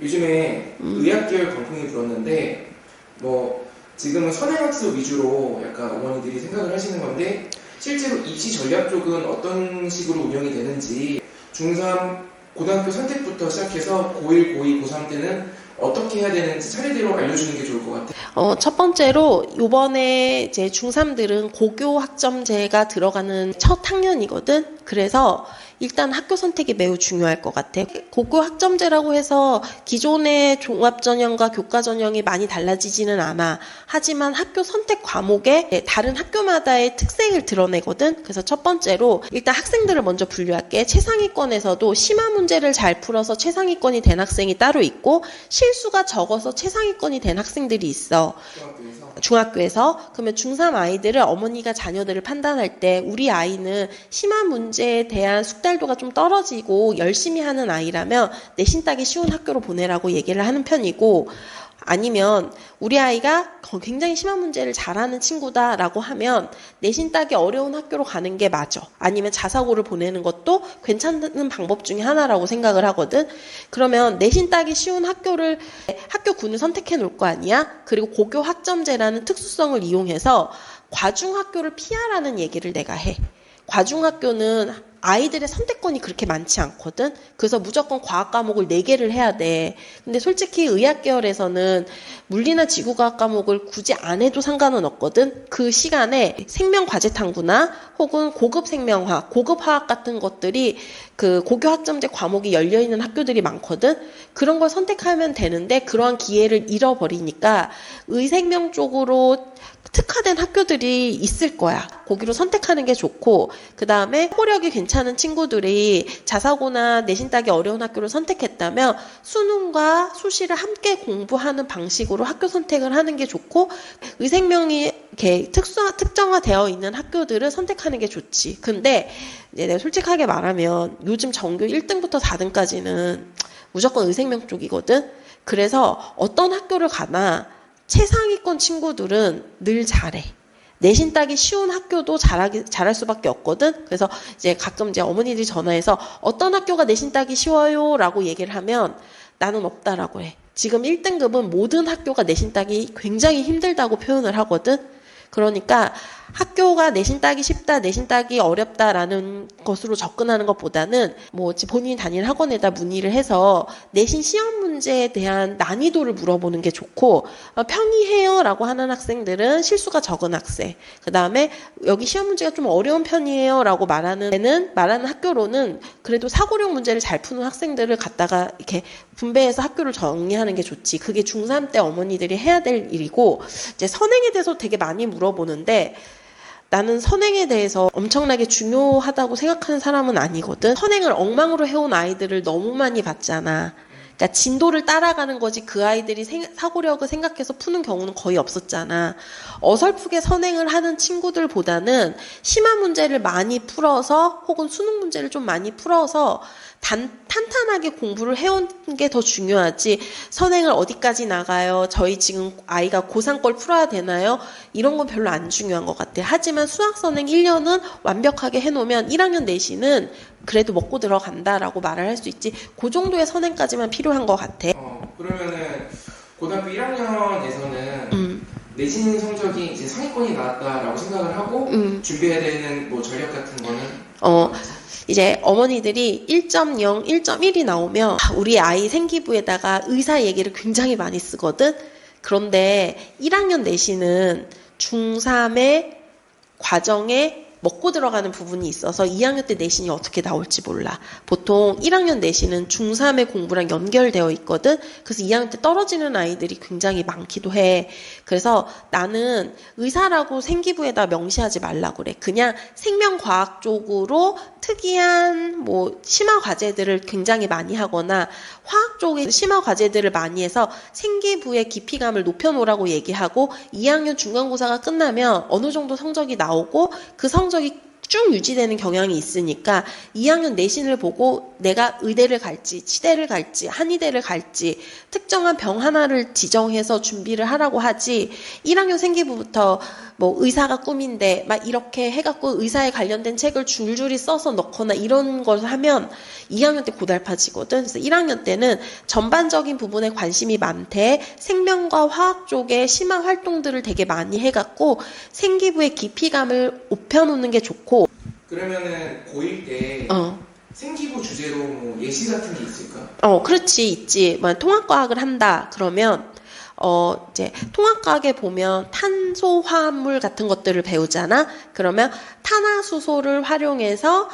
요즘에 의학계열 광풍이 불었는데 뭐 지금은 선행학습 위주로 약간 어머니들이 생각을 하시는 건데 실제로 입시 전략 쪽은 어떤 식으로 운영이 되는지 중3 고등학교 선택부터 시작해서 고1, 고2, 고3 때는 어떻게 해야 되는지 차례대로 알려주는 게 좋을 것 같아요. 첫 번째로 요번에 이제 중3들은 고교 학점제가 들어가는 첫 학년이거든. 그래서 일단 학교 선택이 매우 중요할 것 같아. 고교 학점제라고 해서 기존의 종합전형과 교과전형이 많이 달라지지는 않아. 하지만 학교 선택 과목에 다른 학교마다의 특색을 드러내거든. 그래서 첫 번째로 일단 학생들을 먼저 분류할게. 최상위권에서도 심화 문제를 잘 풀어서 최상위권이 된 학생이 따로 있고 실수가 적어서 최상위권이 된 학생들이 있어. 중학교에서. 그러면 중3 아이들을 어머니가 자녀들을 판단할 때 우리 아이는 심화 문제에 대한 숙달도가 좀 떨어지고 열심히 하는 아이라면 내신 따기 쉬운 학교로 보내라고 얘기를 하는 편이고, 아니면 우리 아이가 굉장히 심한 문제를 잘하는 친구다라고 하면 내신 따기 어려운 학교로 가는 게 맞아. 아니면 자사고를 보내는 것도 괜찮은 방법 중에 하나라고 생각을 하거든. 그러면 내신 따기 쉬운 학교군을 선택해 놓을 거 아니야. 그리고 고교 학점제라는 특수성을 이용해서 과중학교를 피하라는 얘기를 내가 해. 과중학교는 아이들의 선택권이 그렇게 많지 않거든. 그래서 무조건 과학 과목을 4개를 해야 돼. 근데 솔직히 의학 계열에서는 물리나 지구과학 과목을 굳이 안 해도 상관은 없거든. 그 시간에 생명 과제 탐구나 혹은 고급 생명학, 고급 화학 같은 것들이 그 고교 학점제 과목이 열려 있는 학교들이 많거든. 그런 걸 선택하면 되는데 그러한 기회를 잃어버리니까 의생명 쪽으로 특화된 학교들이 있을 거야. 거기로 선택하는 게 좋고, 그 다음에 사고력이 괜찮은 친구들이 자사고나 내신 따기 어려운 학교를 선택했다면 수능과 수시를 함께 공부하는 방식으로 학교 선택을 하는 게 좋고, 의생명이 이렇게 특정화되어 있는 학교들을 선택하는 게 좋지. 근데 내가 솔직하게 말하면 요즘 전교 1등부터 4등까지는 무조건 의생명 쪽이거든. 그래서 어떤 학교를 가나 최상위권 친구들은 늘 잘해. 내신 따기 쉬운 학교도 잘할 수밖에 없거든. 그래서 이제 가끔 이제 어머니들이 전화해서 어떤 학교가 내신 따기 쉬워요? 라고 얘기를 하면 나는 없다라고 해. 지금 1등급은 모든 학교가 내신 따기 굉장히 힘들다고 표현을 하거든. 그러니까 학교가 내신 따기 쉽다, 내신 따기 어렵다라는 것으로 접근하는 것보다는 뭐 본인이 다니는 학원에다 문의를 해서 내신 시험 문제에 대한 난이도를 물어보는 게 좋고, 편의해요 라고 하는 학생들은 실수가 적은 학생, 그 다음에 여기 시험 문제가 좀 어려운 편이에요 라고 말하는 학교로는 그래도 사고력 문제를 잘 푸는 학생들을 갖다가 이렇게 분배해서 학교를 정리하는 게 좋지. 그게 중3 때 어머니들이 해야 될 일이고, 이제 선행에 대해서 되게 많이 물어보는데 나는 선행에 대해서 엄청나게 중요하다고 생각하는 사람은 아니거든. 선행을 엉망으로 해온 아이들을 너무 많이 봤잖아. 그러니까 진도를 따라가는 거지 그 아이들이 사고력을 생각해서 푸는 경우는 거의 없었잖아. 어설프게 선행을 하는 친구들보다는 심한 문제를 많이 풀어서 혹은 수능 문제를 좀 많이 풀어서 탄탄하게 공부를 해온 게 더 중요하지. 선행을 어디까지 나가요? 저희 지금 아이가 고3 걸 풀어야 되나요? 이런 건 별로 안 중요한 것 같아. 하지만 수학 선행 1년은 완벽하게 해놓으면 1학년 내신은 그래도 먹고 들어간다라고 말을 할 수 있지. 그 정도의 선행까지만 필요한 것 같아. 그러면은 고등학교 1학년에서는 내신 성적이 이제 상위권이 나왔다라고 생각을 하고 준비해야 되는 뭐 전략 같은 거는 이제 어머니들이 1.0, 1.1이 나오면 우리 아이 생기부에다가 의사 얘기를 굉장히 많이 쓰거든. 그런데 1학년 내신은 중3의 과정에 먹고 들어가는 부분이 있어서 2학년 때 내신이 어떻게 나올지 몰라. 보통 1학년 내신은 중3의 공부랑 연결되어 있거든. 그래서 2학년 때 떨어지는 아이들이 굉장히 많기도 해. 그래서 나는 의사라고 생기부에다 명시하지 말라고 그래. 그냥 생명과학 쪽으로 특이한 뭐 심화 과제들을 굉장히 많이 하거나 화학 쪽에 심화 과제들을 많이 해서 생기부의 깊이감을 높여놓으라고 얘기하고 2학년 중간고사가 끝나면 어느 정도 성적이 나오고 그 성적이 쭉 유지되는 경향이 있으니까 2학년 내신을 보고 내가 의대를 갈지 치대를 갈지 한의대를 갈지 특정한 병 하나를 지정해서 준비를 하라고 하지 1학년 생기부부터 뭐 의사가 꿈인데 막 이렇게 해갖고 의사에 관련된 책을 줄줄이 써서 넣거나 이런 걸 하면 2학년 때 고달파지거든. 그래서 1학년 때는 전반적인 부분에 관심이 많대. 생명과 화학 쪽에 심한 활동들을 되게 많이 해갖고 생기부의 깊이감을 높여놓는 게 좋고. 그러면은 고1 때 생기부 주제로 뭐 예시 같은 게 있을까? 그렇지, 있지. 뭐 통합과학을 한다. 그러면 이제 통합과학에 보면 탄소 화합물 같은 것들을 배우잖아. 그러면 탄화수소를 활용해서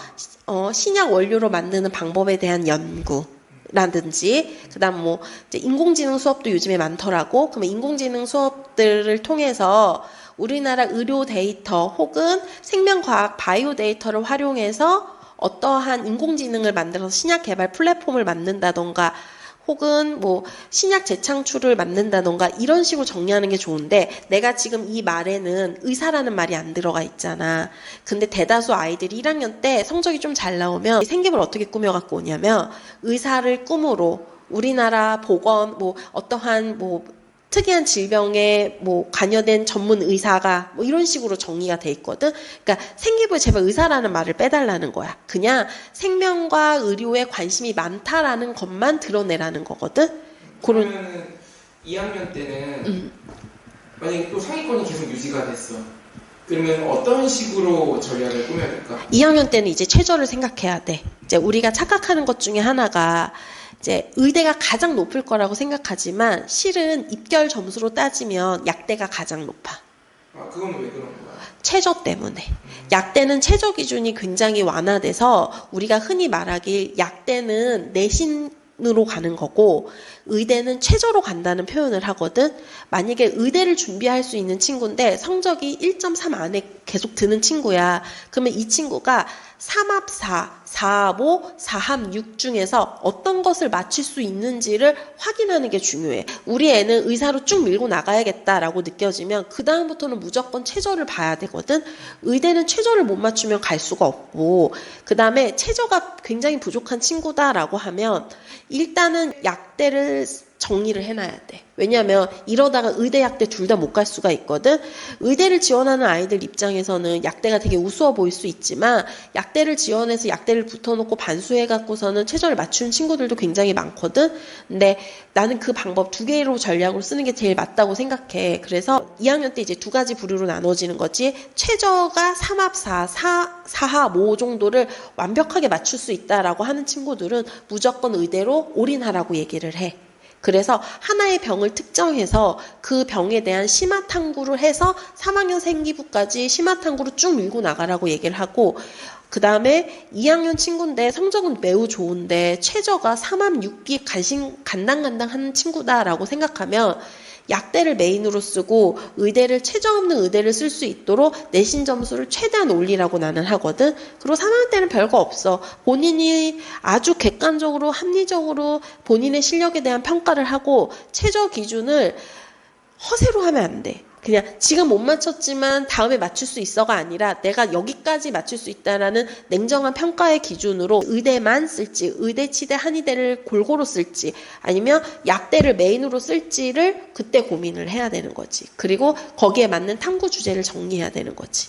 신약 원료로 만드는 방법에 대한 연구라든지, 그다음 뭐 이제 인공지능 수업도 요즘에 많더라고. 그러면 인공지능 수업들을 통해서 우리나라 의료 데이터 혹은 생명과학 바이오 데이터를 활용해서 어떠한 인공지능을 만들어서 신약 개발 플랫폼을 만든다던가 혹은 뭐 신약 재창출을 만든다던가 이런 식으로 정리하는 게 좋은데, 내가 지금 이 말에는 의사라는 말이 안 들어가 있잖아. 근데 대다수 아이들이 1학년 때 성적이 좀 잘 나오면 생기부를 어떻게 꾸며갖고 오냐면 의사를 꿈으로 우리나라 보건 뭐 어떠한 뭐 특이한 질병에 뭐 관여된 전문 의사가 뭐 이런 식으로 정리가 돼 있거든. 그러니까 생기부에 제발 의사라는 말을 빼달라는 거야. 그냥 생명과 의료에 관심이 많다라는 것만 드러내라는 거거든. 그러면은 2학년 때는 만약에 또 상위권이 계속 유지가 됐어. 그러면 어떤 식으로 전략을 꾸며야 될까? 2학년 때는 이제 최저를 생각해야 돼. 이제 우리가 착각하는 것 중에 하나가 이제 의대가 가장 높을 거라고 생각하지만 실은 입결 점수로 따지면 약대가 가장 높아. 그건 왜 그런 거야? 최저 때문에. 약대는 최저 기준이 굉장히 완화돼서 우리가 흔히 말하길 약대는 내신으로 가는 거고 의대는 최저로 간다는 표현을 하거든. 만약에 의대를 준비할 수 있는 친구인데 성적이 1.3 안에 계속 드는 친구야. 그러면 이 친구가 3합4, 4합5, 4합6 중에서 어떤 것을 맞출 수 있는지를 확인하는 게 중요해. 우리 애는 의사로 쭉 밀고 나가야겠다라고 느껴지면 그 다음부터는 무조건 최저를 봐야 되거든. 의대는 최저를 못 맞추면 갈 수가 없고, 그 다음에 최저가 굉장히 부족한 친구다라고 하면 일단은 약대를 정리를 해놔야 돼. 왜냐하면 이러다가 의대 약대 둘 다 못 갈 수가 있거든. 의대를 지원하는 아이들 입장에서는 약대가 되게 우스워 보일 수 있지만 약대를 지원해서 약대를 붙어놓고 반수해갖고서는 최저를 맞추는 친구들도 굉장히 많거든. 근데 나는 그 방법 두 개로 전략으로 쓰는 게 제일 맞다고 생각해. 그래서 2학년 때 이제 두 가지 부류로 나눠지는 거지. 최저가 3합4, 4합 5 정도를 완벽하게 맞출 수 있다라고 하는 친구들은 무조건 의대로 올인하라고 얘기를 해. 그래서 하나의 병을 특정해서 그 병에 대한 심화 탐구를 해서 3학년 생기부까지 심화 탐구를 쭉 밀고 나가라고 얘기를 하고, 그 다음에 2학년 친구인데 성적은 매우 좋은데 최저가 3합 6기 간당간당 하는 친구다라고 생각하면 약대를 메인으로 쓰고 의대를 최저 없는 의대를 쓸 수 있도록 내신 점수를 최대한 올리라고 나는 하거든. 그리고 3학년 때는 별거 없어. 본인이 아주 객관적으로 합리적으로 본인의 실력에 대한 평가를 하고 최저 기준을 허세로 하면 안 돼. 그냥 지금 못 맞췄지만 다음에 맞출 수 있어가 아니라 내가 여기까지 맞출 수 있다라는 냉정한 평가의 기준으로 의대만 쓸지, 의대, 치대, 한의대를 골고루 쓸지, 아니면 약대를 메인으로 쓸지를 그때 고민을 해야 되는 거지. 그리고 거기에 맞는 탐구 주제를 정리해야 되는 거지.